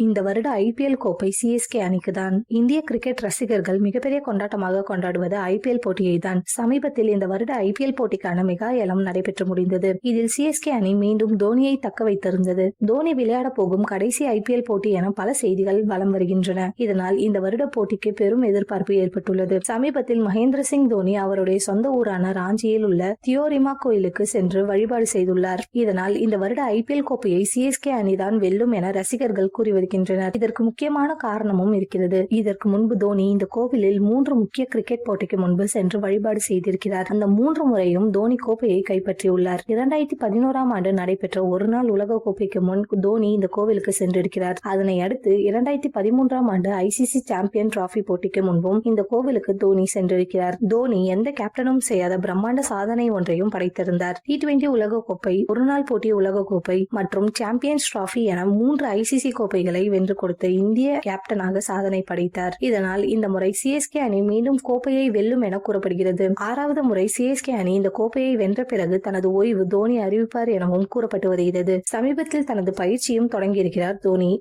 இந்த வருட ஐபிஎல் கோப்பை சிஎஸ்கே அணிக்கு தான். இந்திய கிரிக்கெட் ரசிகர்கள் மிகப்பெரிய கொண்டாட்டமாக கொண்டாடுவது ஐபிஎல் போட்டியை தான். சமீபத்தில் இந்த வருட ஐபிஎல் போட்டிக்கான மெகா ஏலம் நடைபெற்று முடிந்தது. இதில் சிஎஸ்கே அணி மீண்டும் தோனியை தக்க வைத்திருந்தது. தோனி விளையாட போகும் கடைசி ஐபிஎல் போட்டி என பல செய்திகள் வலம் வருகின்றன. இதனால் இந்த வருட போட்டிக்கு பெரும் எதிர்பார்ப்பு ஏற்பட்டுள்ளது. சமீபத்தில் மகேந்திர சிங் தோனி அவருடைய சொந்த ஊரான ராஞ்சியில் உள்ள தியோரிமா கோயிலுக்கு சென்று வழிபாடு செய்துள்ளார். இதனால் இந்த வருட ஐபிஎல் கோப்பையை சிஎஸ்கே அணிதான் வெல்லும் என ரசிகர்கள் கூறி வருகின்றனர். இதற்கு முக்கியமான காரணமும் இருக்கிறது. இதற்கு முன்பு தோனி இந்த கோவிலில் 3 முக்கிய கிரிக்கெட் போட்டிக்கு முன்பு சென்று வழிபாடு செய்திருக்கிறார். அந்த 3 முறையும் தோனி கோப்பையை கைப்பற்றியுள்ளார். 2011ஆம் ஆண்டு நடைபெற்ற ஒருநாள் உலக கோப்பைக்கு முன் தோனி இந்த கோவிலுக்கு சென்றிருக்கிறார். அதனை அடுத்து 2013ஆம் ஆண்டு ஐசிசி சாம்பியன் டிராபி போட்டிக்கு முன்பும் இந்த கோவிலுக்கு தோனி சென்றிருக்கிறார். தோனி எந்த கேப்டனும் செய்யாத பிரம்மாண்ட சாதனை ஒன்றையும் படைத்திருந்தார். T20 உலக கோப்பை, ஒருநாள் போட்டி உலக கோப்பை மற்றும் சாம்பியன்ஸ் டிராபி என 3 ஐசிசி கோப்பைகளை வென்று கொடுத்த இந்திய கேப்டனாக சாதனை படைத்தார். இதனால் இந்த முறை சிஎஸ்கே அணி மீண்டும் கோப்பையை வெல்லும் என கூறப்படுகிறது. 6வது முறை சிஎஸ்கே அணி இந்த கோப்பையை வென்ற பிறகு தனது ஓய்வு தோனி அறிவிப்பார் எனவும் கூறப்பட்டு வருகிறது. சமீபத்தில் தனது பயிற்சியும் தொடங்கியிருக்கிறார் தோனி.